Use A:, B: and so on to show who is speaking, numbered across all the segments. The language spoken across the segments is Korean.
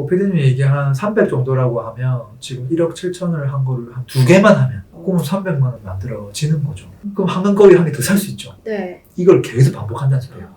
A: 피디님이 얘기한 300 정도라고 하면 지금 1억 7천을 한 거를 한 2개만 하면 그러면 300만 원 만들어지는 거죠. 그럼 황금거위 한 개 더 살 수 있죠.
B: 네.
A: 이걸 계속 반복한다는 소리예요.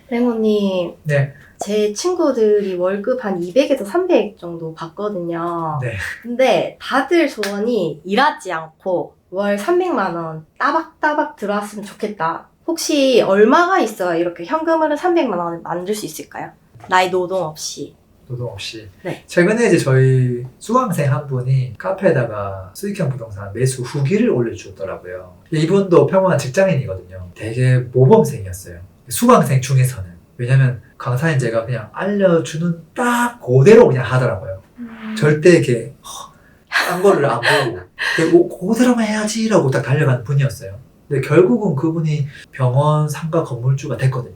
B: 랭호님,
A: 네.
B: 제 친구들이 월급 한 200에서 300 정도 받거든요.
A: 네.
B: 근데 다들 소원이 일하지 않고 월 300만 원 따박따박 들어왔으면 좋겠다. 혹시 얼마가 있어야 이렇게 현금으로 300만 원을 만들 수 있을까요? 나의 노동 없이.
A: 노동 없이.
B: 네.
A: 최근에 이제 저희 수강생 한 분이 카페에다가 수익형 부동산 매수 후기를 올려주셨더라고요. 이분도 평범한 직장인이거든요. 되게 모범생이었어요. 수강생 중에서는. 왜냐면 강사인 제가 그냥 알려주는 딱 그대로 그냥 하더라고요. 절대 이렇게 딴 거를 안 보고 그대로만 해야지라고 딱 달려가는 분이었어요. 근데 결국은 그분이 병원 상가 건물주가 됐거든요.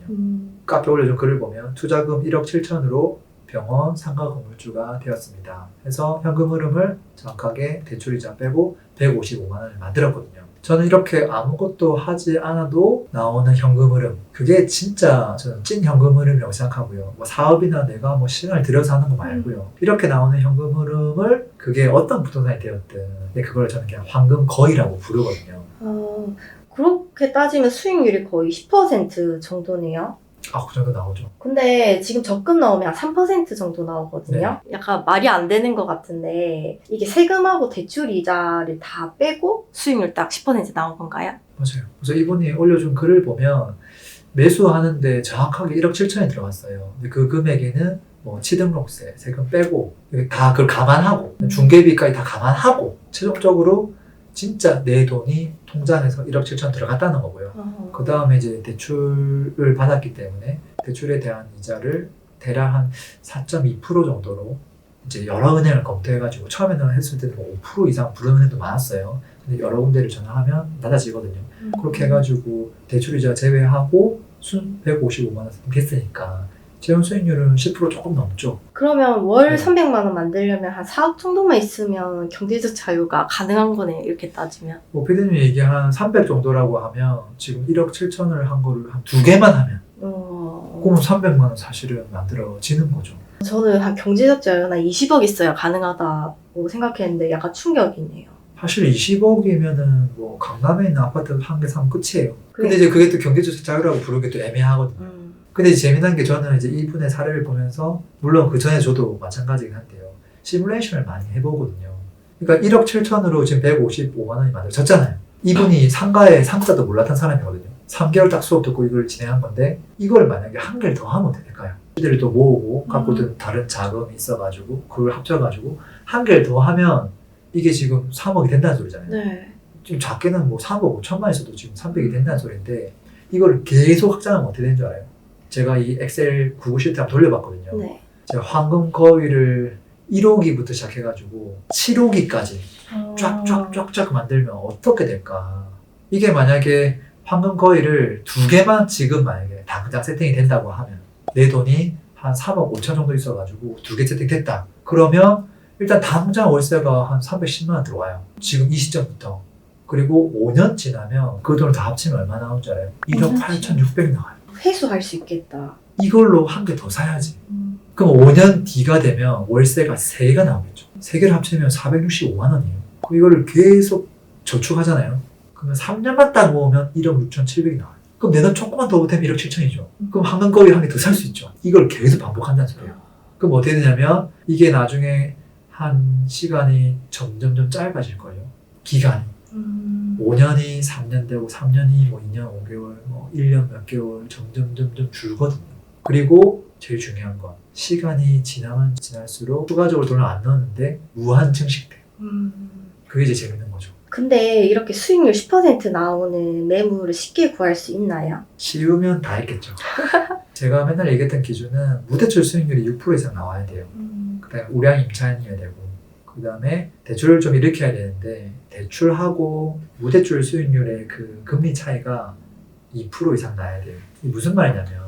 A: 카페 올려준 글을 보면 투자금 1억 7천으로 병원 상가 건물주가 되었습니다. 해서 현금 흐름을 정확하게 대출이자 빼고 155만 원을 만들었거든요. 저는 이렇게 아무것도 하지 않아도 나오는 현금 흐름, 그게 진짜 저는 찐 현금 흐름이라고 생각하고요. 뭐 사업이나 내가 뭐 시간을 들여서 하는 거 말고요. 이렇게 나오는 현금 흐름을 그게 어떤 부동산이 되었든 근데 그걸 저는 그냥 황금 거위라고 부르거든요.
B: 그렇게 따지면 수익률이 거의 10% 정도네요.
A: 그 정도 나오죠.
B: 근데 지금 적금 넣으면 한 3% 정도 나오거든요. 약간 말이 안 되는 것 같은데 이게 세금하고 대출 이자를 다 빼고 수익률 딱 10% 나온 건가요?
A: 맞아요. 그래서 이분이 올려준 글을 보면 매수하는데 정확하게 1억 7천이 들어갔어요. 근데 그 금액에는 뭐 취등록세, 세금 빼고 다 그걸 감안하고 중개비까지 다 감안하고 최종적으로 진짜 내 돈이 통장에서 1억 7천 들어갔다는 거고요. 그 다음에 이제 대출을 받았기 때문에 대출에 대한 이자를 대략 한 4.2% 정도로 이제 여러 은행을 검토해가지고 처음에는 했을 때도 뭐 5% 이상 부르는 은행도 많았어요. 근데 여러 군데를 전화하면 낮아지거든요. 그렇게 해가지고 대출이자 제외하고 순 155만 원 됐으니까 재원 수익률은 10% 조금 넘죠.
B: 그러면 월
A: 네.
B: 300만 원 만들려면 한 4억 정도만 있으면 경제적 자유가 가능한 거네요. 이렇게 따지면.
A: 뭐 피디님이 얘기한 300 정도라고 하면 지금 1억 7천을 한 거를 한 2개만 하면 그러면 300만 원 사실은 만들어지는 거죠.
B: 저는 한 경제적 자유나 20억 있어야 가능하다고 생각했는데 약간 충격이네요.
A: 사실 20억이면은 뭐 강남에 있는 아파트 한 개 사면 끝이에요. 근데 이제 그게 또 경제적 자유라고 부르기 또 애매하거든요. 근데 재미난 게 저는 이제 이분의 사례를 보면서 물론 그 전에 저도 마찬가지긴 한데요. 시뮬레이션을 많이 해보거든요. 그러니까 1억 7천으로 지금 155만 원이 만들어졌잖아요. 이분이 상가에 상자도 몰랐던 사람이거든요. 3개월 딱 수업 듣고 이걸 진행한 건데 이걸 만약에 한 개를 더 하면 될까요? 이들을 또 모으고 갖고 든 다른 자금이 있어가지고 그걸 합쳐가지고 한 개를 더 하면 이게 지금 3억이 된다는 소리잖아요.
B: 네.
A: 지금 작게는 뭐 3억 5천만 있어도 지금 300이 된다는 소리인데 이걸 계속 확장하면 어떻게 되는 줄 알아요? 제가 이 엑셀 구글 시트 한번 돌려봤거든요.
B: 네.
A: 제가 황금 거위를 1호기부터 시작해가지고 7호기까지 쫙쫙쫙쫙 만들면 어떻게 될까? 이게 만약에 황금 거위를 2개만 지금 만약에 당장 세팅이 된다고 하면 내 돈이 한 3억 5천 정도 있어가지고 2개 세팅됐다. 그러면 일단 당장 월세가 한 310만 원 들어와요. 지금 이 시점부터. 그리고 5년 지나면 그 돈을 다 합치면 얼마 나오는 줄 알아요? 1억 8,600 나와요.
B: 회수할 수 있겠다.
A: 이걸로 한 개 더 사야지. 그럼 5년 뒤가 되면 월세가 3개가 나오겠죠. 3개를 합치면 465만 원이에요. 그럼 이거를 계속 저축하잖아요. 그러면 3년만 딱 모으면 1억 6,700이 나와요. 그럼 내 돈 조금만 더 보태면 1억 7천이죠. 그럼 황금거위 한 개 더 살 수 있죠. 이걸 계속 반복한다는 소리예요. 그럼 어떻게 되냐면 이게 나중에 한 시간이 점점점 짧아질걸요. 기간이. 5년이 3년 되고 3년이 뭐 2년 5개월 뭐 1년 몇 개월 점점 줄거든요. 그리고 제일 중요한 건 시간이 지나면 지날수록 추가적으로 돈을 안 넣었는데 무한 증식돼요. 그게 이제 재밌는 거죠.
B: 근데 이렇게 수익률 10% 나오는 매물을 쉽게 구할 수 있나요?
A: 쉬우면 다 했겠죠. 제가 맨날 얘기했던 기준은 무대출 수익률이 6% 이상 나와야 돼요. 그다음에 우량 임차인이어야 되고 그 다음에 대출을 좀 일으켜야 되는데 대출하고 무대출 수익률의 그 금리 차이가 2% 이상 나야 돼요. 이게 무슨 말이냐면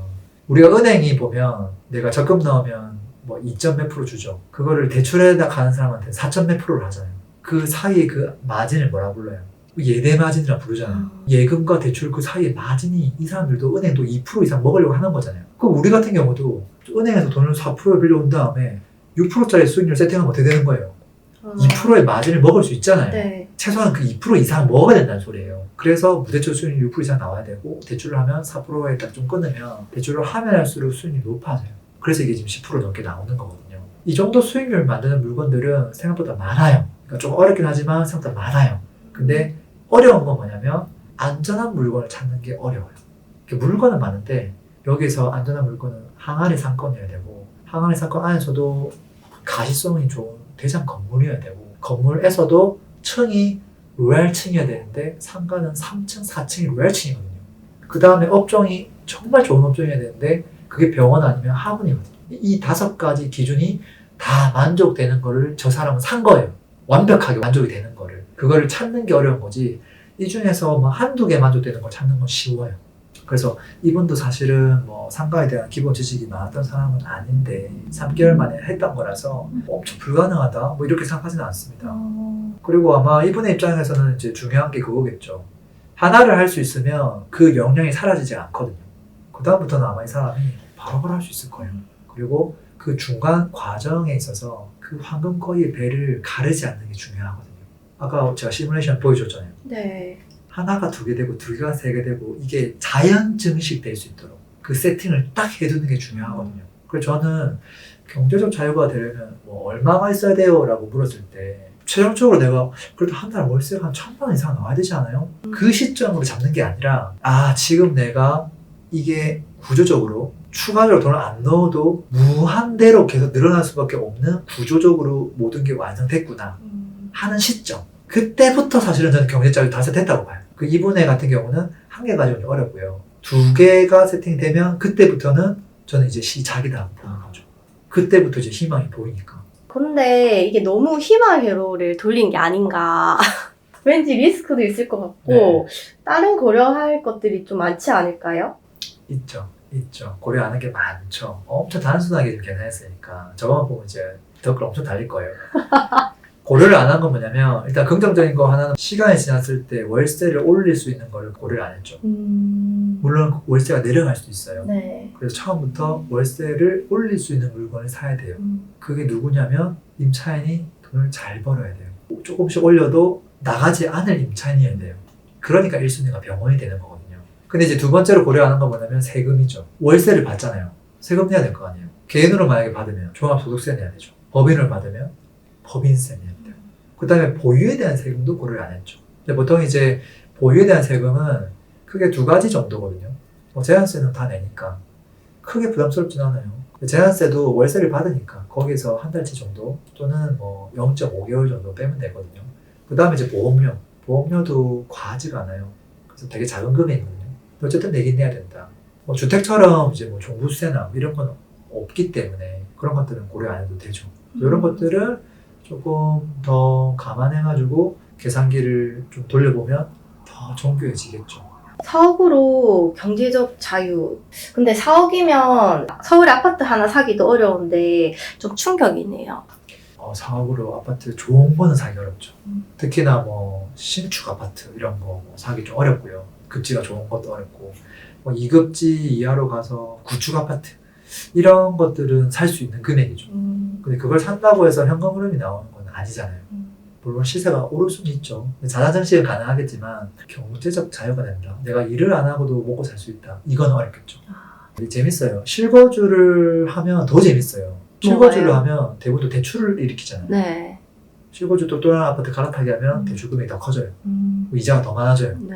A: 우리가 은행이 보면 내가 적금 넣으면 뭐 2점 몇 프로 주죠. 그거를 대출에다 가는 사람한테 4점 몇 프로를 하잖아요. 그 사이에 그 마진을 뭐라 불러요? 예대 마진이라 부르잖아요. 예금과 대출 그 사이에 마진이 이 사람들도 은행도 2% 이상 먹으려고 하는 거잖아요. 그럼 우리 같은 경우도 은행에서 돈을 4%에 빌려온 다음에 6%짜리 수익률 세팅하면 어떻게 되는 거예요?
B: 어.
A: 2%의 마진을 먹을 수 있잖아요.
B: 네.
A: 최소한 그 2% 이상 먹어야 된다는 소리예요. 그래서 무대출 수익률 6% 이상 나와야 되고 대출을 하면 4%에 딱 좀 끊으면 대출을 하면 할수록 수익률이 높아져요. 그래서 이게 지금 10% 넘게 나오는 거거든요. 이 정도 수익률 만드는 물건들은 생각보다 많아요. 그러니까 좀 어렵긴 하지만 생각보다 많아요. 근데 어려운 건 뭐냐면 안전한 물건을 찾는 게 어려워요. 물건은 많은데 여기서 안전한 물건은 항아리 상권이어야 되고 항아리 상권 안에서도 가시성이 좋은 대장 건물이어야 되고 건물에서도 층이 로얄층이어야 되는데 상가는 3층, 4층이 로얄층이거든요. 그 다음에 업종이 정말 좋은 업종이어야 되는데 그게 병원 아니면 학원이거든요. 이 5가지 기준이 다 만족되는 거를 저 사람은 산 거예요. 완벽하게 만족이 되는 거를. 그거를 찾는 게 어려운 거지 이 중에서 뭐 한두 개 만족되는 걸 찾는 건 쉬워요. 그래서 이분도 사실은 뭐 상가에 대한 기본 지식이 많았던 사람은 아닌데 3개월 만에 했던 거라서 엄청 불가능하다 뭐 이렇게 생각하지는 않습니다. 그리고 아마 이분의 입장에서는 이제 중요한 게 그거겠죠. 하나를 할 수 있으면 그 역량이 사라지지 않거든요. 그 다음부터는 아마 이 사람이 바로바로 할 수 있을 거예요. 그리고 그 중간 과정에 있어서 그 황금거위의 배를 가르지 않는 게 중요하거든요. 아까 제가 시뮬레이션 보여줬잖아요.
B: 네.
A: 하나가 2개 되고 2개가 3개 되고 이게 자연 증식될 수 있도록 그 세팅을 딱 해두는 게 중요하거든요. 그래서 저는 경제적 자유가 되려면 뭐 얼마가 있어야 돼요? 라고 물었을 때 최종적으로 내가 그래도 한 달 월세가 한 1,000만 원 이상 나와야 되지 않아요? 그 시점으로 잡는 게 아니라 지금 내가 이게 구조적으로 추가적으로 돈을 안 넣어도 무한대로 계속 늘어날 수밖에 없는 구조적으로 모든 게 완성됐구나 하는 시점. 그때부터 사실은 저는 경제적으로 다 세팅됐다고 봐요. 그 이분의 같은 경우는 1개가 좀 어렵고요. 2개가 세팅되면 그때부터는 저는 이제 시작이다 보는 거죠. 그때부터 이제 희망이 보이니까.
B: 근데 이게 너무 희망 회로를 돌린 게 아닌가. 왠지 리스크도 있을 것 같고
A: 네.
B: 다른 고려할 것들이 좀 많지 않을까요?
A: 있죠. 고려하는 게 많죠. 엄청 단순하게 좀 계산했으니까 저거만 보면 이제 댓글 엄청 달릴 거예요. 고려를 안 한 건 뭐냐면 일단 긍정적인 거 하나는 시간이 지났을 때 월세를 올릴 수 있는 거를 고려를 안 했죠. 물론 월세가 내려갈 수도 있어요.
B: 네.
A: 그래서 처음부터 월세를 올릴 수 있는 물건을 사야 돼요. 그게 누구냐면 임차인이 돈을 잘 벌어야 돼요. 조금씩 올려도 나가지 않을 임차인이어야 돼요. 그러니까 1순위가 병원이 되는 거거든요. 근데 이제 두 번째로 고려하는 건 뭐냐면 세금이죠. 월세를 받잖아요. 세금 내야 될 거 아니에요. 개인으로 만약에 받으면 종합소득세 내야 되죠. 법인으로 받으면 법인세 내야 돼요. 그 다음에 보유에 대한 세금도 고려를 안 했죠. 근데 보통 이제 보유에 대한 세금은 크게 2가지 정도거든요. 뭐 제한세는 다 내니까 크게 부담스럽진 않아요. 제한세도 월세를 받으니까 거기서 한 달치 정도 또는 뭐 0.5개월 정도 빼면 되거든요. 그 다음에 이제 보험료도 과하지가 않아요. 그래서 되게 작은 금액이거든요. 어쨌든 내긴 내야 된다. 뭐 주택처럼 이제 뭐 종부세나 이런 건 없기 때문에 그런 것들은 고려 안 해도 되죠. 이런 것들을 조금 더 감안해가지고 계산기를 좀 돌려보면 더 정교해지겠죠.
B: 4억으로 경제적 자유. 근데 4억이면 서울에 아파트 하나 사기도 어려운데 좀 충격이네요.
A: 4억으로 아파트 좋은 거는 사기 어렵죠. 특히나 뭐 신축 아파트 이런 거 뭐 사기 좀 어렵고요. 급지가 좋은 것도 어렵고 뭐 2급지 이하로 가서 구축 아파트 이런 것들은 살 수 있는 금액이죠. 근데 그걸 산다고 해서 현금 흐름이 나오는 건 아니잖아요. 물론 시세가 오를 수는 있죠. 자산증식은 가능하겠지만 경제적 자유가 된다. 내가 일을 안 하고도 먹고 살 수 있다. 이건 어렵겠죠. 재밌어요. 실거주를 하면 더 재밌어요. 실거주를 하면 대부분 대출을 일으키잖아요.
B: 네.
A: 실거주 또 다른 아파트 갈아타게 하면 대출 금액이 더 커져요. 이자가 더 많아져요.
B: 네.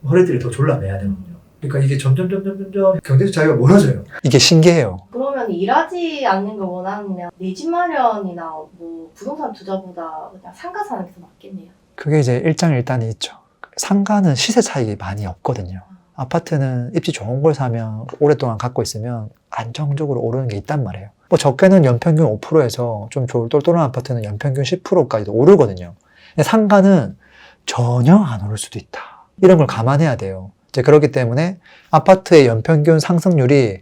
A: 허리띠를 더 졸라매야 되거든요. 그러니까 이게 점점 경제적 자유가 멀어져요. 이게 신기해요.
B: 그러면 일하지 않는 걸 원하면 내 집 마련이나 뭐 부동산 투자보다 그냥 상가 사는 게 더 맞겠네요.
A: 그게 이제 일장일단이 있죠. 상가는 시세 차익이 많이 없거든요. 아파트는 입지 좋은 걸 사면 오랫동안 갖고 있으면 안정적으로 오르는 게 있단 말이에요. 뭐 적게는 연평균 5%에서 좀 똘똘한 아파트는 연평균 10%까지도 오르거든요. 근데 상가는 전혀 안 오를 수도 있다. 이런 걸 감안해야 돼요. 이제 그렇기 때문에 아파트의 연평균 상승률이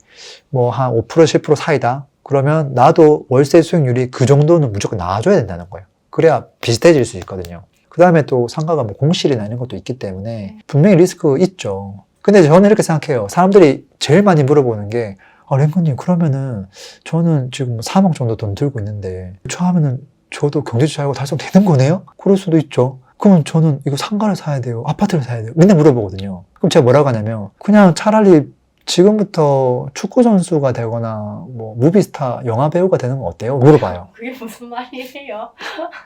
A: 뭐 한 5% 10% 사이다. 그러면 나도 월세 수익률이 그 정도는 무조건 나와줘야 된다는 거예요. 그래야 비슷해질 수 있거든요. 그 다음에 또 상가가 뭐 공실이나 이런 것도 있기 때문에 분명히 리스크 있죠. 근데 저는 이렇게 생각해요. 사람들이 제일 많이 물어보는 게
C: 랭크님 그러면은 저는 지금 3억 정도 돈 들고 있는데 하면은 저도 경제자유가 달성되는 거네요? 그럴 수도 있죠. 그러면 저는 이거 상가를 사야 돼요? 아파트를 사야 돼요? 맨날 물어보거든요. 그럼 제가 뭐라고 하냐면 그냥 차라리 지금부터 축구 선수가 되거나 뭐 무비스타 영화 배우가 되는 건 어때요? 물어봐요.
B: 그게 무슨 말이에요?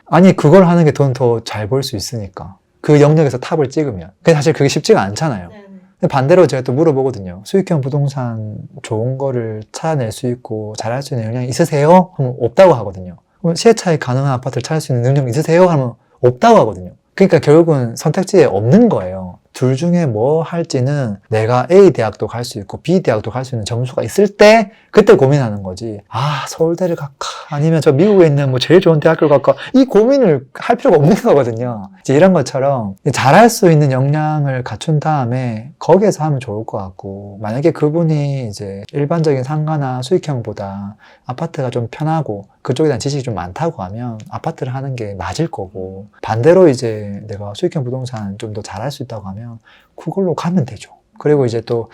C: 아니 그걸 하는 게 돈 더 잘 벌 수 있으니까. 그 영역에서 탑을 찍으면. 근데 사실 그게 쉽지가 않잖아요.
B: 네네.
C: 근데 반대로 제가 또 물어보거든요. 수익형 부동산 좋은 거를 찾아낼 수 있고 잘할 수 있는 역량이 있으세요? 하면 없다고 하거든요. 그럼 시세 차익 가능한 아파트를 찾을 수 있는 능력이 있으세요? 하면 없다고 하거든요. 그러니까 결국은 선택지에 없는 거예요. 둘 중에 뭐 할지는 내가 A 대학도 갈 수 있고 B 대학도 갈 수 있는 점수가 있을 때 그때 고민하는 거지. 아 서울대를 갈까 아니면 저 미국에 있는 뭐 제일 좋은 대학교를 갈까 이 고민을 할 필요가 없는 거거든요. 이제 이런 것처럼 잘할 수 있는 역량을 갖춘 다음에 거기에서 하면 좋을 것 같고 만약에 그분이 이제 일반적인 상가나 수익형보다 아파트가 좀 편하고 그쪽에 대한 지식이 좀 많다고 하면 아파트를 하는 게 맞을 거고 반대로 이제 내가 수익형 부동산 좀 더 잘할 수 있다고 하면 그걸로 가면 되죠. 그리고 이제 또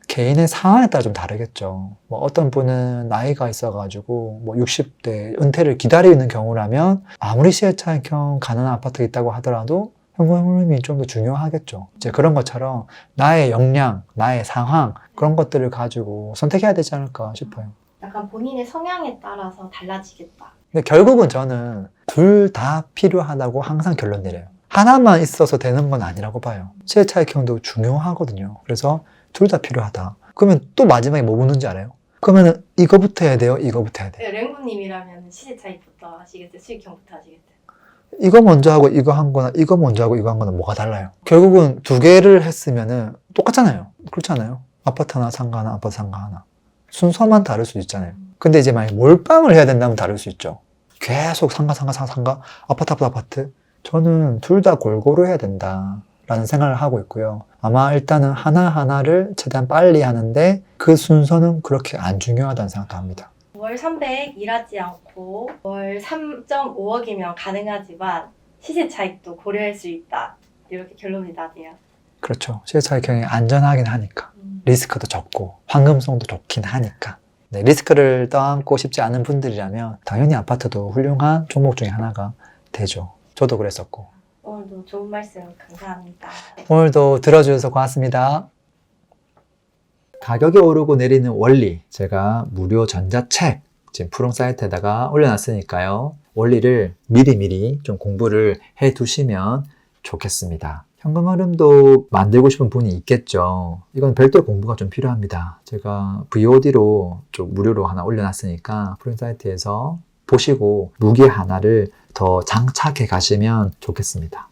C: 개인의 상황에 따라 좀 다르겠죠. 뭐 어떤 분은 나이가 있어가지고 뭐 60대 은퇴를 기다리는 경우라면 아무리 시세차익형 가능한 아파트가 있다고 하더라도 현금 흐름이 좀 더 중요하겠죠. 이제 그런 것처럼 나의 역량, 나의 상황 그런 것들을 가지고 선택해야 되지 않을까 싶어요.
B: 약간 본인의 성향에 따라서 달라지겠다.
C: 근데 결국은 저는 둘 다 필요하다고 항상 결론 내려요. 하나만 있어서 되는 건 아니라고 봐요. 시세차익형도 중요하거든요. 그래서 둘 다 필요하다. 그러면 또 마지막에 뭐 묻는지 알아요? 그러면은 이거부터 해야 돼요? 이거부터 해야 돼요?
B: 랭구님이라면 시세 차익부터 하시겠어요? 수익형부터 하시겠어요?
C: 이거 먼저 하고 이거 한 거나 이거 먼저 하고 이거 한 거는 뭐가 달라요? 결국은 두 개를 했으면은 똑같잖아요. 그렇잖아요. 아파트 하나, 상가 하나, 아파트 상가 하나. 순서만 다를 수 있잖아요. 근데 이제 만약에 몰빵을 해야 된다면 다를 수 있죠. 계속 상가, 아파트, 아파트. 저는 둘 다 골고루 해야 된다라는 생각을 하고 있고요. 아마 일단은 하나하나를 최대한 빨리 하는데 그 순서는 그렇게 안 중요하다는 생각도 합니다.
B: 월 300 일하지 않고 월 3.5억이면 가능하지만 시세 차익도 고려할 수 있다. 이렇게 결론이 나네요.
C: 그렇죠. 시세차익형이 안전하긴 하니까. 리스크도 적고 황금성도 좋긴 하니까. 네, 리스크를 떠안고 싶지 않은 분들이라면 당연히 아파트도 훌륭한 종목 중에 하나가 되죠. 저도 그랬었고.
B: 오늘도 좋은 말씀 감사합니다.
C: 오늘도 들어주셔서 고맙습니다. 가격이 오르고 내리는 원리, 제가 무료 전자책 지금 푸른 사이트에다가 올려놨으니까요. 원리를 미리미리 좀 공부를 해 두시면 좋겠습니다. 현금 흐름도 만들고 싶은 분이 있겠죠. 이건 별도의 공부가 좀 필요합니다. 제가 VOD로 좀 무료로 하나 올려놨으니까 푸른 사이트에서 보시고 무기 하나를 더 장착해 가시면 좋겠습니다.